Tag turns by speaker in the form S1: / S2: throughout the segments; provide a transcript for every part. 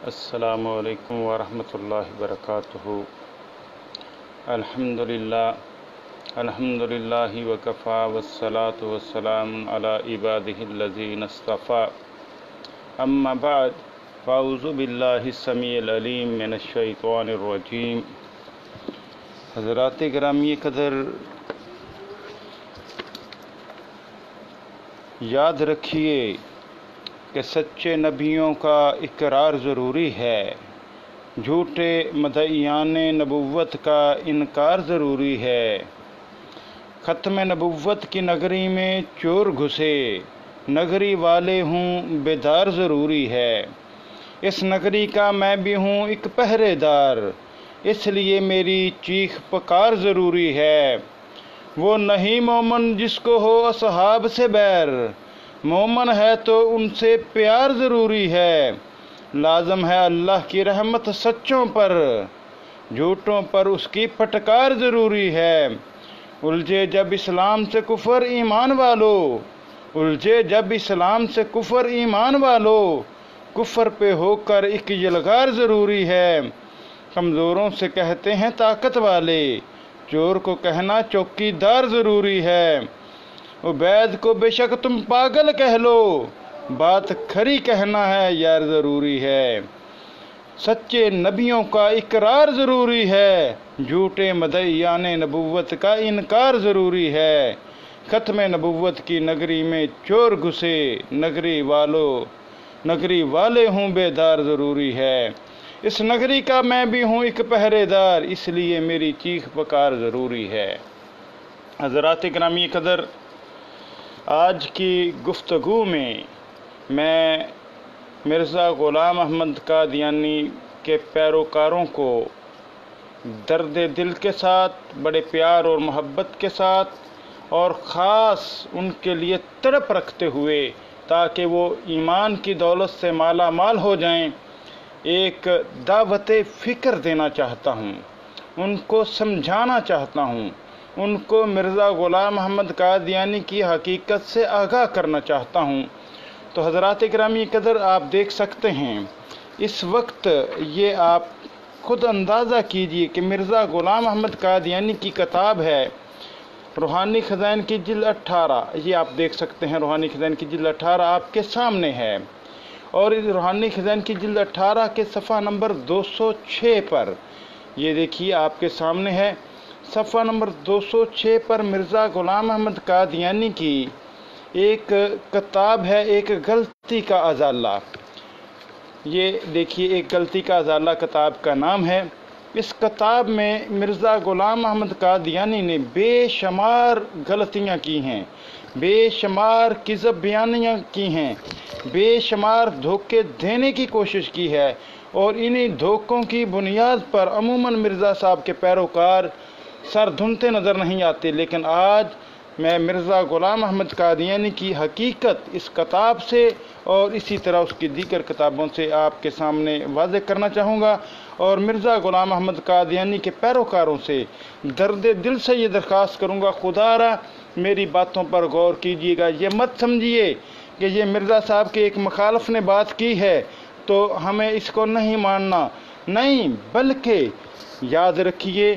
S1: السلام علیکم ورحمۃ اللہ وبرکاتہ۔ الحمدللہ وکفا والصلاة والسلام علی عبادہ الذین اصطفیٰ، اما بعد فاعوذ باللہ السمیع العلیم من الشیطان الرجیم۔ حضرات گرامی قدر، یاد رکھیے کہ سچے نبیوں کا اقرار ضروری ہے، جھوٹے مدعیان نبوت کا انکار ضروری ہے۔ ختم نبوت کی نگری میں چور گھسے، نگری والے ہوں بیدار ضروری ہے۔ اس نگری کا میں بھی ہوں ایک پہرے دار، اس لیے میری چیخ پکار ضروری ہے۔ وہ نہیں مومن جس کو ہو اصحاب سے بیر، مومن ہے تو ان سے پیار ضروری ہے۔ لازم ہے اللہ کی رحمت سچوں پر، جھوٹوں پر اس کی پھٹکار ضروری ہے۔ الجھے جب اسلام سے کفر ایمان والو، الجھے جب اسلام سے کفر ایمان والو، کفر پہ ہو کر ایک یلغار ضروری ہے۔ کمزوروں سے کہتے ہیں طاقت والے، چور کو کہنا چوکی دار ضروری ہے۔ عبید کو بے شک تم پاگل کہہ لو، بات کھری کہنا ہے یار ضروری ہے۔ سچے نبیوں کا اقرار ضروری ہے، جھوٹے مدعیان نبوت کا انکار ضروری ہے۔ ختم نبوت کی نگری میں چور گھسے، نگری والے ہوں بیدار ضروری ہے۔ اس نگری کا میں بھی ہوں ایک پہرے دار، اس لیے میری چیخ پکار ضروری ہے۔ حضرات گرامی قدر، آج کی گفتگو میں مرزا غلام احمد قادیانی کے پیروکاروں کو درد دل کے ساتھ، بڑے پیار اور محبت کے ساتھ، اور خاص ان کے لیے تڑپ رکھتے ہوئے تاکہ وہ ایمان کی دولت سے مالا مال ہو جائیں، ایک دعوت فکر دینا چاہتا ہوں، ان کو سمجھانا چاہتا ہوں، ان کو مرزا غلام احمد قادیانی کی حقیقت سے آگاہ کرنا چاہتا ہوں۔ تو حضرات گرامی قدر، آپ دیکھ سکتے ہیں اس وقت، یہ آپ خود اندازہ کیجئے کہ مرزا غلام احمد قادیانی کی کتاب ہے روحانی خزائن کی جلد 18، یہ آپ دیکھ سکتے ہیں، روحانی خزائن کی جلد 18 آپ کے سامنے ہے، اور اس روحانی خزائن کی جلد 18 کے صفحہ نمبر 206 پر، یہ دیکھیے آپ کے سامنے ہے، صفحہ نمبر 206 پر مرزا غلام احمد قادیانی کی ایک کتاب ہے، ایک غلطی کا ازالہ۔ یہ دیکھیے، ایک غلطی کا ازالہ کتاب کا نام ہے۔ اس کتاب میں مرزا غلام احمد قادیانی نے بے شمار غلطیاں کی ہیں، بے شمار کذب بیانیاں کی ہیں، بے شمار دھوکے دینے کی کوشش کی ہے، اور انہی دھوکوں کی بنیاد پر عموماً مرزا صاحب کے پیروکار سر دھنتے نظر نہیں آتے۔ لیکن آج میں مرزا غلام احمد قادیانی کی حقیقت اس کتاب سے اور اسی طرح اس کی دیگر کتابوں سے آپ کے سامنے واضح کرنا چاہوں گا، اور مرزا غلام احمد قادیانی کے پیروکاروں سے درد دل سے یہ درخواست کروں گا، خدا را میری باتوں پر غور کیجیے گا۔ یہ مت سمجھیے کہ یہ مرزا صاحب کے ایک مخالف نے بات کی ہے تو ہمیں اس کو نہیں ماننا، نہیں، بلکہ یاد رکھیے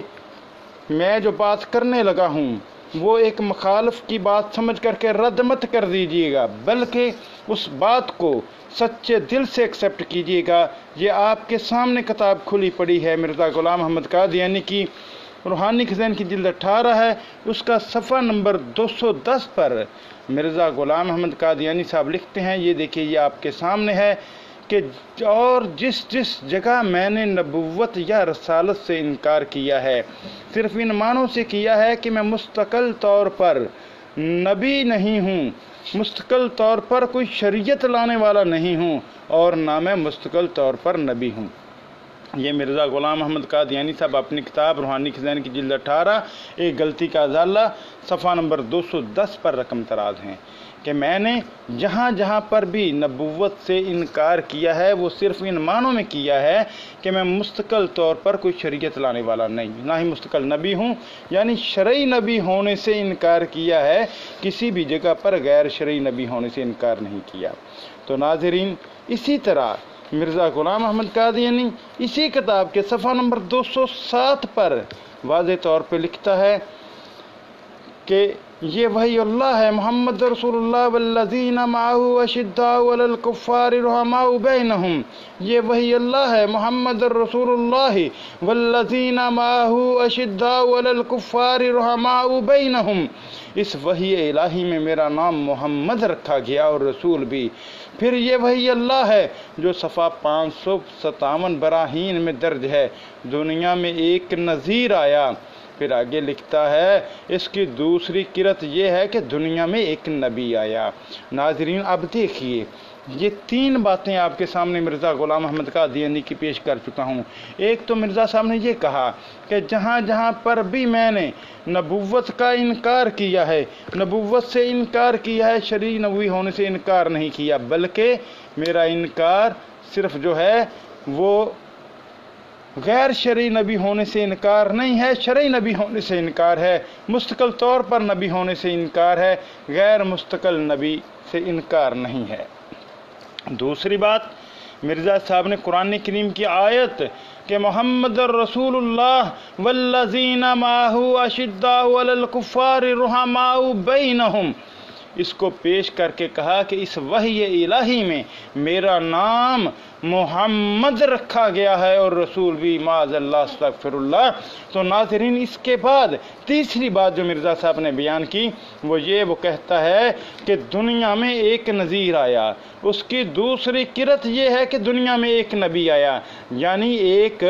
S1: میں جو بات کرنے لگا ہوں وہ ایک مخالف کی بات سمجھ کر کے رد مت کر دیجیے گا، بلکہ اس بات کو سچے دل سے ایکسیپٹ کیجیے گا۔ یہ آپ کے سامنے کتاب کھلی پڑی ہے، مرزا غلام احمد قادیانی کی روحانی خزائن کی جلد 18 ہے، اس کا صفحہ نمبر 210 پر مرزا غلام احمد قادیانی صاحب لکھتے ہیں، یہ دیکھیے، یہ آپ کے سامنے ہے کہ اور جس جگہ میں نے نبوت یا رسالت سے انکار کیا ہے، صرف ان معنوں سے کیا ہے کہ میں مستقل طور پر نبی نہیں ہوں، مستقل طور پر کوئی شریعت لانے والا نہیں ہوں، اور نہ میں مستقل طور پر نبی ہوں۔ یہ مرزا غلام احمد قادیانی صاحب اپنی کتاب روحانی خزائن کی جلد 18 ایک غلطی کا ازالہ صفحہ نمبر 210 پر رقم تراز ہیں کہ میں نے جہاں جہاں پر بھی نبوت سے انکار کیا ہے وہ صرف ان معنوں میں کیا ہے کہ میں مستقل طور پر کوئی شریعت لانے والا نہیں، نہ ہی مستقل نبی ہوں، یعنی شرعی نبی ہونے سے انکار کیا ہے، کسی بھی جگہ پر غیر شرعی نبی ہونے سے انکار نہیں کیا۔ تو ناظرین، اسی طرح مرزا غلام احمد قادیانی اسی کتاب کے صفحہ نمبر 207 پر واضح طور پہ لکھتا ہے کہ یہ وحی اللہ ہے، محمد رسول اللہ والذین معہ اشداء علی الکفار رحماء بینہم، یہ وحی اللہ ہے، محمد رسول اللہ والذین معہ اشداء علی الکفار رحماء بینہم۔ اس وحی الہی میں میرا نام محمد رکھا گیا اور رسول بھی۔ پھر یہ وحی اللہ ہے جو صفحہ 557 براہین میں درج ہے، دنیا میں ایک نذیر آیا۔ پھر آگے لکھتا ہے اس کی دوسری کرت یہ ہے کہ دنیا میں ایک نبی آیا۔ ناظرین اب دیکھیے، یہ 3 باتیں آپ کے سامنے مرزا غلام احمد قادیانی کی پیش کر چکا ہوں۔ ایک تو مرزا صاحب نے یہ کہا کہ جہاں جہاں پر بھی میں نے نبوت کا انکار کیا ہے، نبوت سے انکار کیا ہے، شرعی نبوی ہونے سے انکار نہیں کیا، بلکہ میرا انکار صرف جو ہے وہ غیر شرعی نبی ہونے سے انکار نہیں ہے، شرعی نبی ہونے سے انکار ہے، مستقل طور پر نبی ہونے سے انکار ہے، غیر مستقل نبی سے انکار نہیں ہے۔ دوسری بات، مرزا صاحب نے قرآن کریم کی آیت کہ محمد رسول اللہ والذین معہ اشداء علی الکفار رحماء بینہم، اس کو پیش کر کے کہا کہ اس وحی الہی میں میرا نام محمد رکھا گیا ہے اور رسول بھی، معاذ اللہ استغفر اللہ۔ تو ناظرین اس کے بعد تیسری بات جو مرزا صاحب نے بیان کی وہ کہتا ہے کہ دنیا میں ایک نذیر آیا، اس کی دوسری کرت یہ ہے کہ دنیا میں ایک نبی آیا، یعنی ایک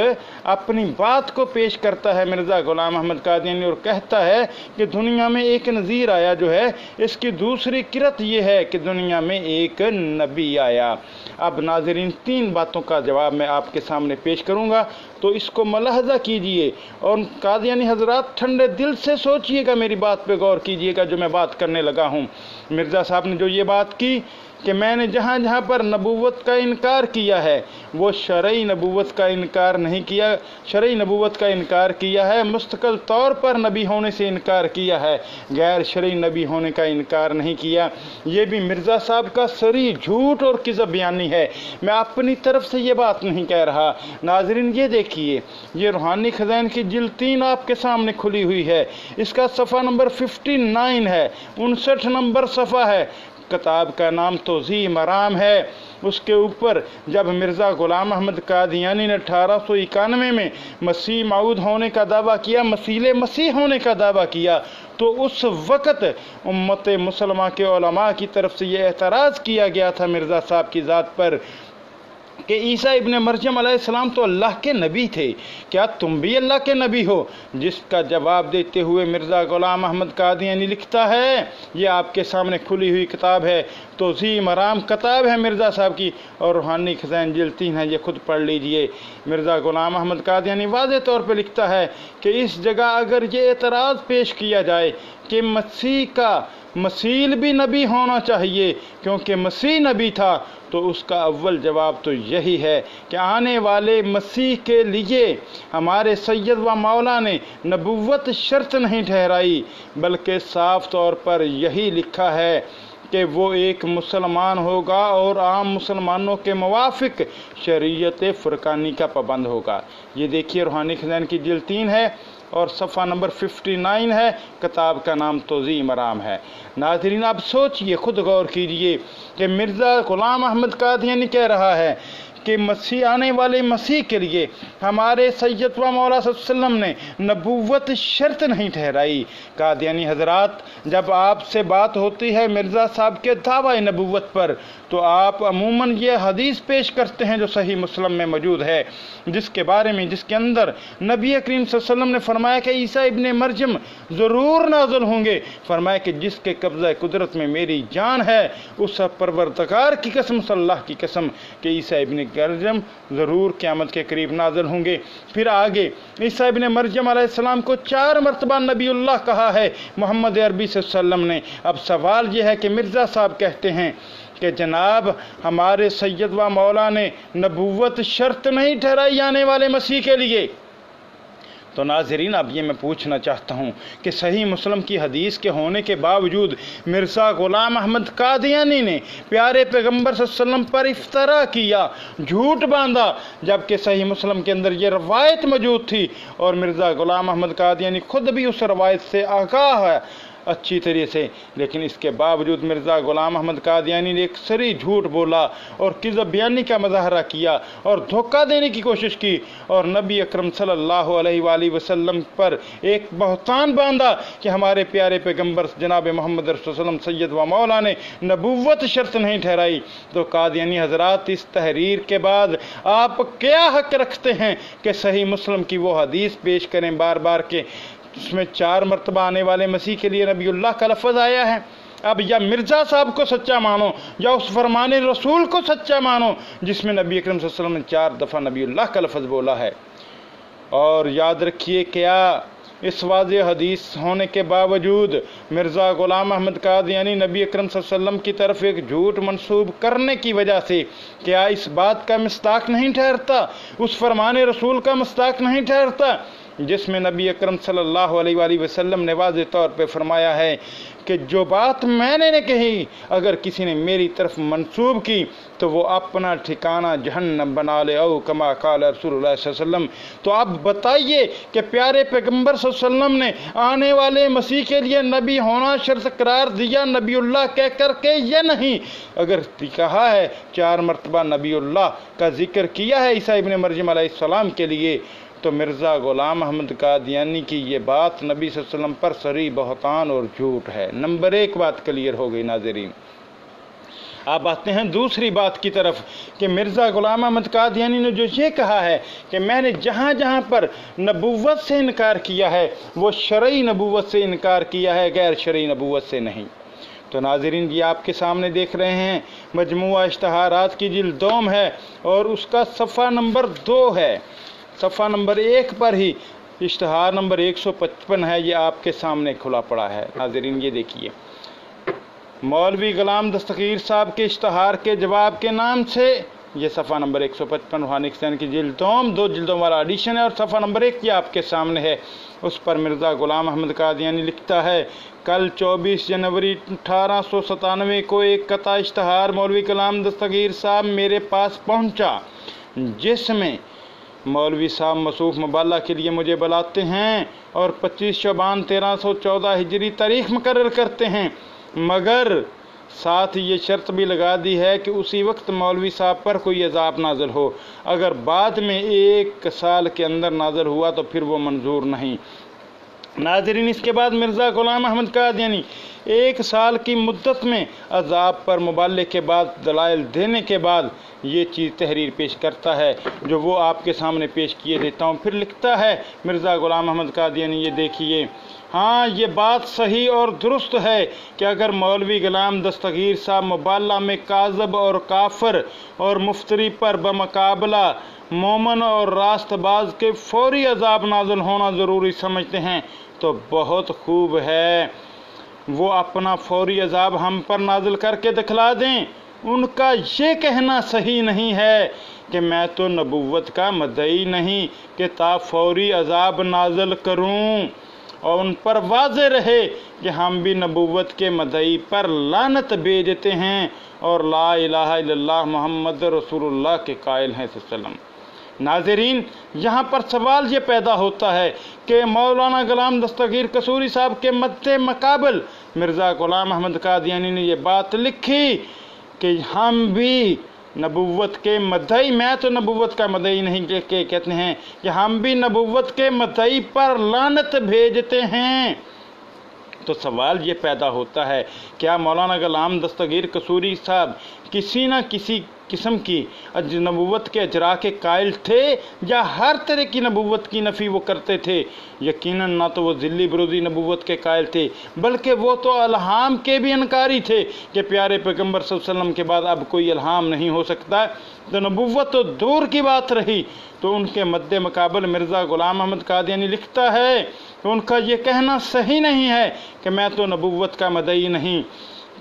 S1: اپنی بات کو پیش کرتا ہے مرزا غلام احمد قادیانی اور کہتا ہے کہ دنیا میں ایک نذیر آیا جو ہے، اس کی دوسری کرت یہ ہے کہ دنیا میں ایک نبی آیا۔ اب ناظرین 3 باتوں کا جواب میں آپ کے سامنے پیش کروں گا، تو اس کو ملاحظہ کیجئے اور قادیانی حضرات ٹھنڈے دل سے سوچئے گا، میری بات پہ غور کیجئے گا جو میں بات کرنے لگا ہوں۔ مرزا صاحب نے جو یہ بات کی کہ میں نے جہاں جہاں پر نبوت کا انکار کیا ہے وہ شرعی نبوت کا انکار نہیں کیا، شرعی نبوت کا انکار کیا ہے، مستقل طور پر نبی ہونے سے انکار کیا ہے، غیر شرعی نبی ہونے کا انکار نہیں کیا۔ یہ بھی مرزا صاحب کا صریح جھوٹ اور کذب بیانی ہے، میں اپنی طرف سے یہ بات نہیں کہہ رہا۔ ناظرین یہ دیکھیے، یہ روحانی خزائن کی جلد 3 آپ کے سامنے کھلی ہوئی ہے، اس کا صفحہ نمبر 59 ہے، 59 نمبر صفحہ ہے، کتاب کا نام توضیح مرام ہے۔ اس کے اوپر جب مرزا غلام احمد قادیانی نے 1891 میں مسیح موعود ہونے کا دعویٰ کیا، مسیح ہونے کا دعویٰ کیا، تو اس وقت امت مسلمہ کے علماء کی طرف سے یہ اعتراض کیا گیا تھا مرزا صاحب کی ذات پر کہ عیسیٰ ابن مریم علیہ السلام تو اللہ کے نبی تھے، کیا تم بھی اللہ کے نبی ہو؟ جس کا جواب دیتے ہوئے مرزا غلام احمد قادیانی لکھتا ہے، یہ آپ کے سامنے کھلی ہوئی کتاب ہے، توضیح مرام کتاب ہے مرزا صاحب کی، اور روحانی خزائن جلد 3 ہے، یہ خود پڑھ لیجئے۔ مرزا غلام احمد قادیانی واضح طور پہ لکھتا ہے کہ اس جگہ اگر یہ اعتراض پیش کیا جائے کہ مسیح کا مسیح بھی نبی ہونا چاہیے کیونکہ مسیح نبی تھا، تو اس کا اول جواب تو یہی ہے کہ آنے والے مسیح کے لیے ہمارے سید و مولا نے نبوت شرط نہیں ٹھہرائی، بلکہ صاف طور پر یہی لکھا ہے کہ وہ ایک مسلمان ہوگا اور عام مسلمانوں کے موافق شریعت فرقانی کا پابند ہوگا۔ یہ دیکھیے روحانی خزائن کی جلد 3 ہے اور صفحہ نمبر 59 ہے، کتاب کا نام توضیح مرام ہے۔ ناظرین اب سوچئے، خود غور کیجئے کہ مرزا غلام احمد قادیانی کہہ رہا ہے کہ مسیح آنے والے مسیح کے لیے ہمارے سید و مولا صلی اللہ علیہ وسلم نے نبوت شرط نہیں ٹھہرائی۔ قادیانی حضرات، جب آپ سے بات ہوتی ہے مرزا صاحب کے دعوی نبوت پر تو آپ عموماً یہ حدیث پیش کرتے ہیں جو صحیح مسلم میں موجود ہے، جس کے اندر نبی کریم صلی اللہ علیہ وسلم نے فرمایا کہ عیسیٰ ابن مریم ضرور نازل ہوں گے، فرمایا کہ جس کے قبضہ قدرت میں میری جان ہے اس پروردگار کی قسم، صلی اللہ کی قسم، کہ عیسیٰ ابن مریم ضرور قیامت کے قریب نازل ہوں گے۔ پھر آگے عیسیٰ ابن مریم علیہ السلام کو 4 مرتبہ نبی اللہ کہا ہے محمد عربی صلی اللہ علیہ وسلم نے۔ اب سوال یہ ہے کہ مرزا صاحب کہتے ہیں کہ جناب ہمارے سید و مولا نے نبوت شرط نہیں ٹھہرائی آنے والے مسیح کے لیے، تو ناظرین اب یہ میں پوچھنا چاہتا ہوں کہ صحیح مسلم کی حدیث کے ہونے کے باوجود مرزا غلام احمد قادیانی نے پیارے پیغمبر صلی اللہ علیہ وسلم پر افطرا کیا، جھوٹ باندھا، جبکہ صحیح مسلم کے اندر یہ روایت موجود تھی اور مرزا غلام احمد قادیانی خود بھی اس روایت سے آگاہ ہے اچھی طرح سے، لیکن اس کے باوجود مرزا غلام احمد قادیانی نے ایک سری جھوٹ بولا اور کذب بیانی کا مظاہرہ کیا اور دھوکہ دینے کی کوشش کی اور نبی اکرم صلی اللہ علیہ وآلہ وسلم پر ایک بہتان باندھا کہ ہمارے پیارے پیغمبر جناب محمد رسول اللہ علیہ وسلم سید و مولا نے نبوت شرط نہیں ٹھہرائی۔ تو قادیانی حضرات، اس تحریر کے بعد آپ کیا حق رکھتے ہیں کہ صحیح مسلم کی وہ حدیث پیش کریں بار بار کے اس میں 4 مرتبہ آنے والے مسیح کے لیے نبی اللہ کا لفظ آیا ہے؟ اب یا مرزا صاحب کو سچا مانو یا اس فرمان رسول کو سچا مانو جس میں نبی اکرم صلی اللہ علیہ وسلم نے 4 دفعہ نبی اللہ کا لفظ بولا ہے۔ اور یاد رکھیے کیا اس واضح حدیث ہونے کے باوجود مرزا غلام احمد قادیانی نبی اکرم صلی اللہ علیہ وسلم کی طرف ایک جھوٹ منسوب کرنے کی وجہ سے کیا اس بات کا مصداق نہیں ٹھہرتا، اس فرمان رسول کا مصداق نہیں ٹھہرتا جس میں نبی اکرم صلی اللہ علیہ وآلہ وسلم نے واضح طور پہ فرمایا ہے کہ جو بات میں نے کہی اگر کسی نے میری طرف منسوب کی تو وہ اپنا ٹھکانہ جہنم بنا لے، او کما قال رسول اللہ صلی اللہ علیہ وسلم۔ تو اب بتائیے کہ پیارے پیغمبر صلی اللہ علیہ وسلم نے آنے والے مسیح کے لیے نبی ہونا شرط قرار دیا نبی اللہ کہہ کر کے یا نہیں؟ اگر کہا ہے 4 مرتبہ نبی اللہ کا ذکر کیا ہے عیسیٰ ابن مریم علیہ السلام کے لیے، تو مرزا غلام احمد قادیانی کی یہ بات نبی صلی اللہ علیہ وسلم پر صریح بہتان اور جھوٹ ہے۔ نمبر 1 بات کلیئر ہو گئی ناظرین۔ اب آتے ہیں دوسری بات کی طرف کہ مرزا غلام احمد قادیانی نے جو یہ کہا ہے کہ میں نے جہاں جہاں پر نبوت سے انکار کیا ہے وہ شرعی نبوت سے انکار کیا ہے، غیر شرعی نبوت سے نہیں۔ تو ناظرین یہ آپ کے سامنے دیکھ رہے ہیں مجموعہ اشتہارات کی جلد 2 ہے اور اس کا صفحہ نمبر 2 ہے۔ صفحہ نمبر 1 پر ہی اشتہار نمبر 155 ہے، یہ آپ کے سامنے کھلا پڑا ہے۔ ناظرین یہ دیکھیے، مولوی غلام دستگیر صاحب کے اشتہار کے جواب کے نام سے یہ صفحہ نمبر 155 روحانی حسین کی جلد 2 جلدوں والا ایڈیشن ہے اور صفحہ نمبر 1 یہ آپ کے سامنے ہے۔ اس پر مرزا غلام احمد قادیانی لکھتا ہے، کل 24 جنوری 1897 کو ایک قطع اشتہار مولوی غلام دستگیر صاحب میرے پاس پہنچا جس میں مولوی صاحب مصروف مبالغہ کے لیے مجھے بلاتے ہیں اور 25 شعبان 1314 ہجری تاریخ مقرر کرتے ہیں، مگر ساتھ یہ شرط بھی لگا دی ہے کہ اسی وقت مولوی صاحب پر کوئی عذاب نازل ہو، اگر بعد میں 1 سال کے اندر نازل ہوا تو پھر وہ منظور نہیں۔ ناظرین اس کے بعد مرزا غلام احمد قادیانی 1 سال کی مدت میں عذاب پر مبالغے کے بعد دلائل دینے کے بعد یہ چیز تحریر پیش کرتا ہے جو وہ آپ کے سامنے پیش کیے دیتا ہوں۔ پھر لکھتا ہے مرزا غلام احمد قادیانی، یہ دیکھیے، ہاں یہ بات صحیح اور درست ہے کہ اگر مولوی غلام دستگیر صاحب مبالغہ میں کاذب اور کافر اور مفتری پر بمقابلہ مومن اور راست باز کے فوری عذاب نازل ہونا ضروری سمجھتے ہیں تو بہت خوب ہے، وہ اپنا فوری عذاب ہم پر نازل کر کے دکھلا دیں۔ ان کا یہ کہنا صحیح نہیں ہے کہ میں تو نبوت کا مدعی نہیں کہ تا فوری عذاب نازل کروں، اور ان پر واضح رہے کہ ہم بھی نبوت کے مدعی پر لعنت بھیجتے ہیں اور لا الہ الا اللہ محمد رسول اللہ کے قائل ہیں صلی اللہ علیہ وسلم۔ ناظرین یہاں پر سوال یہ پیدا ہوتا ہے کہ مولانا غلام دستگیر قصوری صاحب کے مد مقابل مرزا غلام احمد قادیانی نے یہ بات لکھی کہ ہم بھی نبوت کے مدعی، میں تو نبوت کا مدعی نہیں کہ کہتے ہیں کہ ہم بھی نبوت کے مدعی پر لعنت بھیجتے ہیں۔ تو سوال یہ پیدا ہوتا ہے کیا مولانا غلام دستگیر قصوری صاحب کسی نہ کسی قسم کی نبوت کے اجرا کے قائل تھے یا ہر طرح کی نبوت کی نفی وہ کرتے تھے؟ یقیناً نہ تو وہ ذلی بروزی نبوت کے قائل تھے بلکہ وہ تو الہام کے بھی انکاری تھے کہ پیارے پیغمبر صلی اللہ علیہ وسلم کے بعد اب کوئی الہام نہیں ہو سکتا، تو نبوت تو دور کی بات رہی۔ تو ان کے مد مقابل مرزا غلام احمد قادیانی لکھتا ہے کہ ان کا یہ کہنا صحیح نہیں ہے کہ میں تو نبوت کا مدعی نہیں،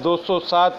S1: 207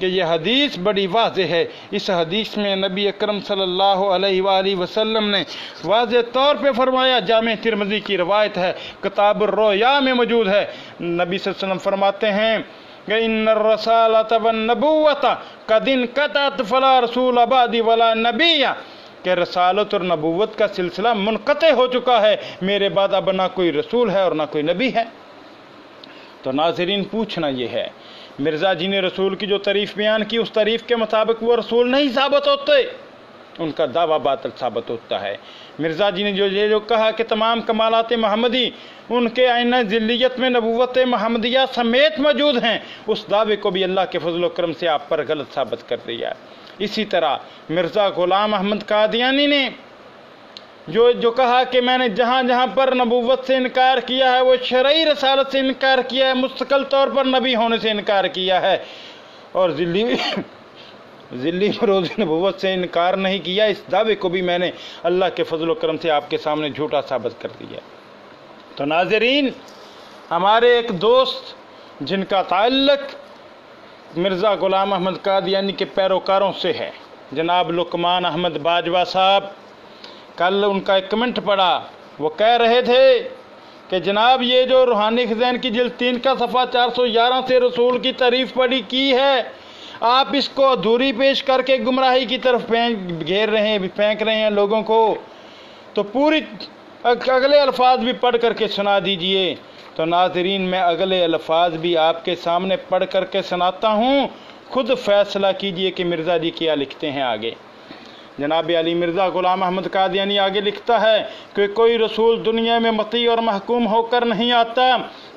S1: کہ یہ حدیث بڑی واضح ہے۔ اس حدیث میں نبی اکرم صلی اللہ علیہ وآلہ وسلم نے واضح طور پہ فرمایا، جامع ترمذی کی روایت ہے، کتاب الرؤیا میں موجود ہے، نبی صلی اللہ علیہ وسلم فرماتے ہیں کہ ان الرسالۃ والنبوۃ قد انقطعت فلا رسول بعدی ولا نبی، کہ رسالت اور نبوت کا سلسلہ منقطع ہو چکا ہے، میرے بعد اب نہ کوئی رسول ہے اور نہ کوئی نبی ہے۔ تو ناظرین، پوچھنا یہ ہے، مرزا جی نے رسول کی جو تعریف بیان کی، اس تعریف کے مطابق وہ رسول نہیں ثابت ہوتے، ان کا دعویٰ باطل ثابت ہوتا ہے۔ مرزا جی نے جو کہا کہ تمام کمالات محمدی ان کے آئینہ ذلیت میں نبوت محمدیہ سمیت موجود ہیں، اس دعوے کو بھی اللہ کے فضل و کرم سے آپ پر غلط ثابت کر دیا ہے۔ اسی طرح مرزا غلام احمد قادیانی نے جو کہا کہ میں نے جہاں جہاں پر نبوت سے انکار کیا ہے وہ شرعی رسالت سے انکار کیا ہے، مستقل طور پر نبی ہونے سے انکار کیا ہے، اور ذلی فروز نبوت سے انکار نہیں کیا، اس دعوے کو بھی میں نے اللہ کے فضل و کرم سے آپ کے سامنے جھوٹا ثابت کر دیا۔ تو ناظرین، ہمارے ایک دوست جن کا تعلق مرزا غلام احمد قادیانی کے پیروکاروں سے ہے، جناب لقمان احمد باجوہ صاحب، کل ان کا ایک کمنٹ پڑھا، وہ کہہ رہے تھے کہ جناب یہ جو روحانی خزائن کی جلد 3 کا صفحہ 411 سے رسول کی تعریف پڑھی کی ہے، آپ اس کو ادھوری پیش کر کے گمراہی کی طرف پھینک رہے ہیں لوگوں کو، تو پوری اگلے الفاظ بھی پڑھ کر کے سنا دیجئے۔ تو ناظرین، میں اگلے الفاظ بھی آپ کے سامنے پڑھ کر کے سناتا ہوں، خود فیصلہ کیجئے کہ مرزا جی کیا لکھتے ہیں آگے۔ جناب علی مرزا غلام احمد قادیانی آگے لکھتا ہے کہ کوئی رسول دنیا میں مطیع اور محکوم ہو کر نہیں آتا،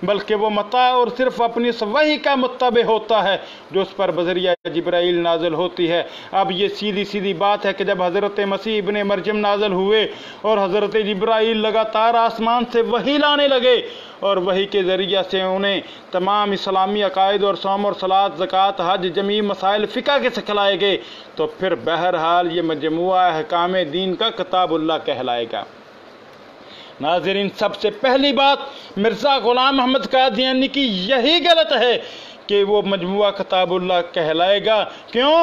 S1: بلکہ وہ مطاع اور صرف اپنی وحی کا متبع ہوتا ہے جو اس پر بذریعہ جبرائیل نازل ہوتی ہے۔ اب یہ سیدھی بات ہے کہ جب حضرت مسیح ابن مریم نازل ہوئے اور حضرت جبرائیل لگاتار آسمان سے وحی لانے لگے اور وحی کے ذریعہ سے انہیں تمام اسلامی عقائد اور صوم اور صلاۃ، زکوٰۃ، حج، جمیع مسائل فقہ کے سکھلائے گئے، تو پھر بہرحال یہ مجموعہ احکام دین کا کتاب اللہ کہلائے گا۔ ناظرین، سب سے پہلی بات مرزا غلام احمد قادیانی کی یہی غلط ہے کہ وہ مجموعہ کتاب اللہ کہلائے گا۔ کیوں؟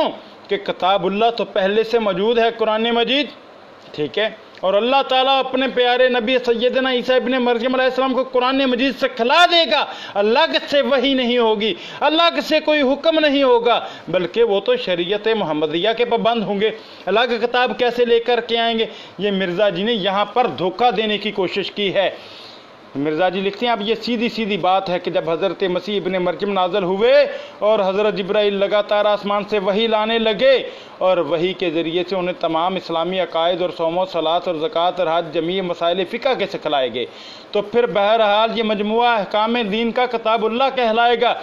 S1: کہ کتاب اللہ تو پہلے سے موجود ہے، قرآن مجید، ٹھیک ہے، اور اللہ تعالیٰ اپنے پیارے نبی سیدنا عیسیٰ ابن مریم علیہ السلام کو قرآن مجید سے کھلا دے گا، الگ سے وحی نہیں ہوگی، الگ سے کوئی حکم نہیں ہوگا، بلکہ وہ تو شریعت محمدیہ کے پابند ہوں گے، الگ کتاب کیسے لے کر کے آئیں گے؟ یہ مرزا جی نے یہاں پر دھوکہ دینے کی کوشش کی ہے۔ مرزا جی لکھتے ہیں اب یہ سیدھی بات ہے کہ جب حضرت مسیح ابن مریم نازل ہوئے اور حضرت جبرائیل لگاتار آسمان سے وحی لانے لگے اور وحی کے ذریعے سے انہیں تمام اسلامی عقائد اور صوم و صلاۃ اور زکوٰۃ اور حج، جمیع مسائل فقہ کے سکھلائے گئے، تو پھر بہرحال یہ مجموعہ احکام دین کا کتاب اللہ کہلائے گا۔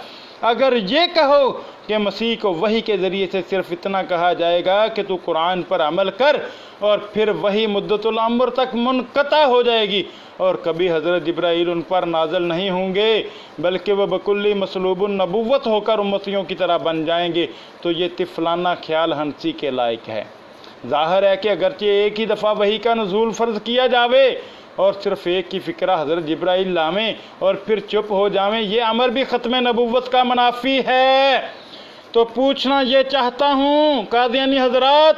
S1: اگر یہ کہو کہ مسیح کو وحی کے ذریعے سے صرف اتنا کہا جائے گا کہ تو قرآن پر عمل کر، اور پھر وحی مدت العمر تک منقطع ہو جائے گی اور کبھی حضرت جبرائیل ان پر نازل نہیں ہوں گے، بلکہ وہ بکلی مسلوب النبوت ہو کر امتیوں کی طرح بن جائیں گے، تو یہ طفلانہ خیال ہنسی کے لائق ہے۔ ظاہر ہے کہ اگرچہ ایک ہی دفعہ وحی کا نزول فرض کیا جاوے اور صرف ایک ہی فکرہ حضرت جبرائیل لامیں اور پھر چپ ہو جاویں، یہ امر بھی ختم نبوت کا منافی ہے۔ تو پوچھنا یہ چاہتا ہوں قادیانی حضرات،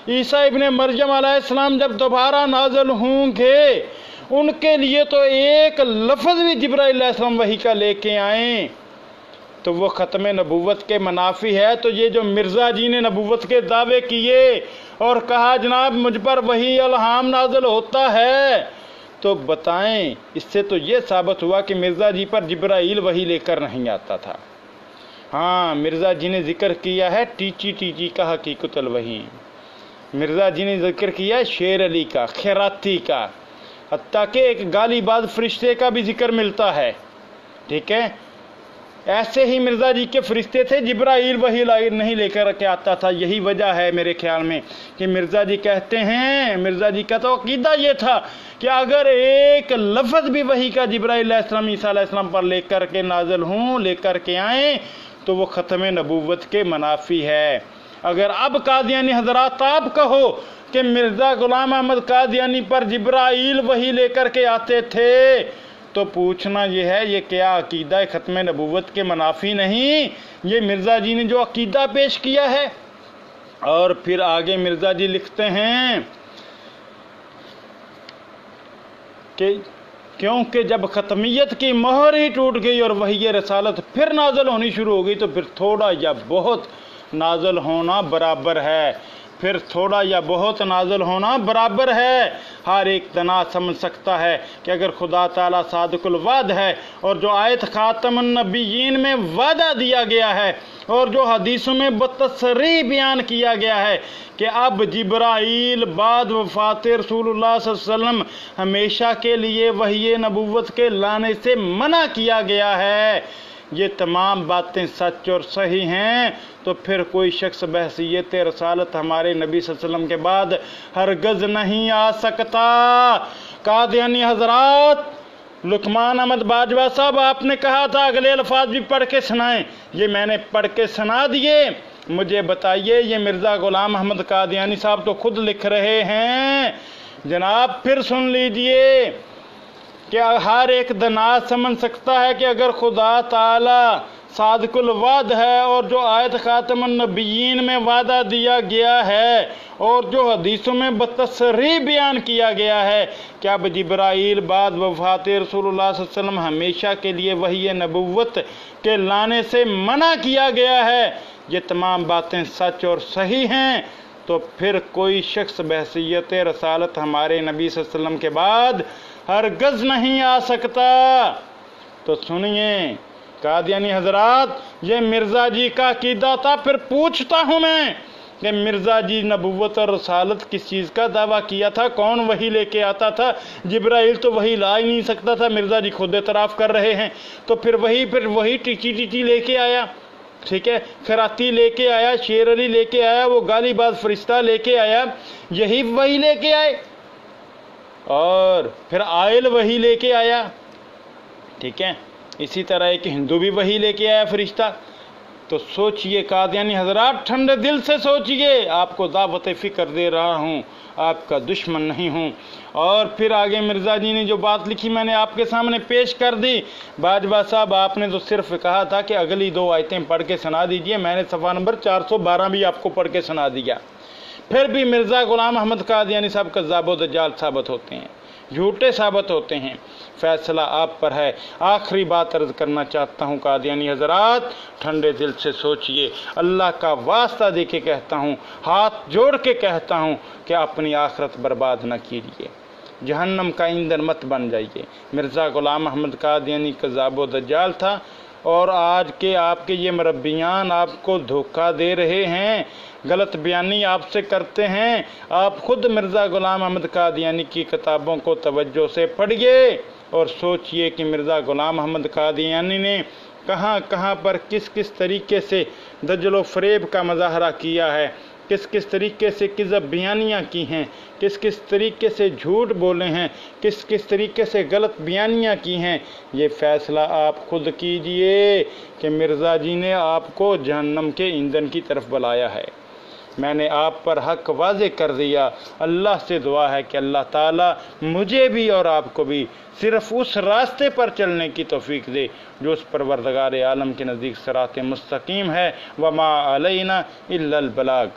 S1: عیسیٰ ابن مریم علیہ السلام جب دوبارہ نازل ہوں گے، ان کے لیے تو ایک لفظ بھی جبرائیل علیہ السلام وحی کا لے کے آئیں تو وہ ختم نبوت کے منافی ہے۔ تو یہ جو مرزا جی نے نبوت کے دعوے کیے اور کہا جناب مجھ پر وحی الہام نازل ہوتا ہے، تو بتائیں اس سے تو یہ ثابت ہوا کہ مرزا جی پر جبرائیل وحی لے کر نہیں آتا تھا۔ ہاں، مرزا جی نے ذکر کیا ہے ٹیچی کا حقیقت الوحی، مرزا جی نے ذکر کیا ہے شیر علی کا، خیراتی کا، حتیٰ کہ ایک گالی باز فرشتے کا بھی ذکر ملتا ہے، ٹھیک ہے۔ ایسے ہی مرزا جی کے فرشتے تھے، جبرائیل وحی نہیں لے کر کے آتا تھا۔ یہی وجہ ہے میرے خیال میں کہ مرزا جی کہتے ہیں، مرزا جی کا تو عقیدہ یہ تھا کہ اگر ایک لفظ بھی وحی کا جبرائیل علیہ السلام عیسیٰ علیہ السلام پر لے کر کے نازل ہوں، لے کر کے آئیں، تو وہ ختم نبوت کے منافی ہے۔ اگر اب قادیانی حضرات آپ کہو کہ مرزا غلام احمد قادیانی پر جبرائیل وحی لے کر کے آتے تھے، تو پوچھنا یہ ہے یہ کیا عقیدہ ختم نبوت کے منافی نہیں؟ یہ مرزا جی نے جو عقیدہ پیش کیا ہے۔ اور پھر آگے مرزا جی لکھتے ہیں کہ کیونکہ جب ختمیت کی مہر ہی ٹوٹ گئی اور وحی رسالت پھر نازل ہونی شروع ہو گئی تو پھر تھوڑا یا بہت نازل ہونا برابر ہے، پھر تھوڑا یا بہت نازل ہونا برابر ہے۔ ہر ایک دنا سمجھ سکتا ہے کہ اگر خدا تعالیٰ صادق الوعد ہے اور جو آیت خاتم النبیین میں وعدہ دیا گیا ہے اور جو حدیثوں میں بتصریح بیان کیا گیا ہے کہ اب جبرائیل بعد وفات رسول اللہ صلی اللہ علیہ وسلم ہمیشہ کے لیے وحی نبوت کے لانے سے منع کیا گیا ہے، یہ تمام باتیں سچ اور صحیح ہیں، تو پھر کوئی شخص بحیثیت رسالت ہمارے نبی صلی اللہ علیہ وسلم کے بعد ہرگز نہیں آ سکتا۔ قادیانی حضرات، لقمان احمد باجوہ صاحب آپ نے کہا تھا اگلے الفاظ بھی پڑھ کے سنائیں، یہ میں نے پڑھ کے سنا دیے۔ مجھے بتائیے یہ مرزا غلام احمد قادیانی صاحب تو خود لکھ رہے ہیں، جناب پھر سن لیجئے کہ ہر ایک دنا سمجھ سکتا ہے کہ اگر خدا تعالی صادق الوعد ہے اور جو آیت خاتم النبیین میں وعدہ دیا گیا ہے اور جو حدیثوں میں بتصریح بیان کیا گیا ہے کہ اب جبرائیل بعد وفات رسول اللہ صلی اللہ علیہ وسلم ہمیشہ کے لیے وحی نبوت کے لانے سے منع کیا گیا ہے، یہ تمام باتیں سچ اور صحیح ہیں، تو پھر کوئی شخص بحیثیت رسالت ہمارے نبی صلی اللہ علیہ وسلم کے بعد ہرگز نہیں آ سکتا۔ تو سنیے قادیانی حضرات، یہ مرزا جی کا عقیدہ تھا۔ پھر پوچھتا ہوں میں کہ مرزا جی نبوت اور رسالت کس چیز کا دعویٰ کیا تھا؟ کون وحی لے کے آتا تھا؟ جبرائیل تو وحی لا ہی نہیں سکتا تھا، مرزا جی خود اعتراف کر رہے ہیں، تو پھر وہی ٹیچی لے کے آیا، ٹھیک ہے، خراتی لے کے آیا، شیر علی لے کے آیا، وہ گالی باز فرشتہ لے کے آیا، یہی وحی لے کے آئے، اور پھر آئل وحی لے کے آیا، ٹھیک ہے، اسی طرح ایک ہندو بھی وحی لے کے آیا فرشتہ۔ تو سوچئے قادیانی حضرات، ٹھنڈے دل سے سوچئے، آپ کو دعوت فکر دے رہا ہوں، آپ کا دشمن نہیں ہوں۔ اور پھر آگے مرزا جی نے جو بات لکھی میں نے آپ کے سامنے پیش کر دی۔ باجوہ صاحب آپ نے تو صرف کہا تھا کہ اگلی 2 آیتیں پڑھ کے سنا دیجئے، میں نے صفحہ نمبر 412 بھی آپ کو پڑھ کے سنا دیا۔ پھر بھی مرزا غلام احمد قادیانی صاحب کذاب و دجال ثابت ہوتے ہیں، جھوٹے ثابت ہوتے ہیں، فیصلہ آپ پر ہے۔ آخری بات عرض کرنا چاہتا ہوں قادیانی حضرات، ٹھنڈے دل سے سوچئے، اللہ کا واسطہ دے کے کہتا ہوں، ہاتھ جوڑ کے کہتا ہوں کہ اپنی آخرت برباد نہ کیجیے، جہنم کا ایندھن مت بن جائیے۔ مرزا غلام احمد قادیانی کذاب و دجال تھا، اور آج کے آپ کے یہ مربیان آپ کو دھوکہ دے رہے ہیں، غلط بیانی آپ سے کرتے ہیں۔ آپ خود مرزا غلام احمد قادیانی کی کتابوں کو توجہ سے پڑھیے اور سوچئے کہ مرزا غلام احمد قادیانی نے کہاں کہاں پر کس کس طریقے سے دجل و فریب کا مظاہرہ کیا ہے، کس کس طریقے سے کذب بیانیاں کی ہیں، کس کس طریقے سے جھوٹ بولے ہیں، کس کس طریقے سے غلط بیانیاں کی ہیں۔ یہ فیصلہ آپ خود کیجئے کہ مرزا جی نے آپ کو جہنم کے ایندھن کی طرف بلایا ہے۔ میں نے آپ پر حق واضح کر دیا۔ اللہ سے دعا ہے کہ اللہ تعالیٰ مجھے بھی اور آپ کو بھی صرف اس راستے پر چلنے کی توفیق دے جو اس پروردگار عالم کے نزدیک صراط مستقیم ہے۔ وما علینا الا البلاغ۔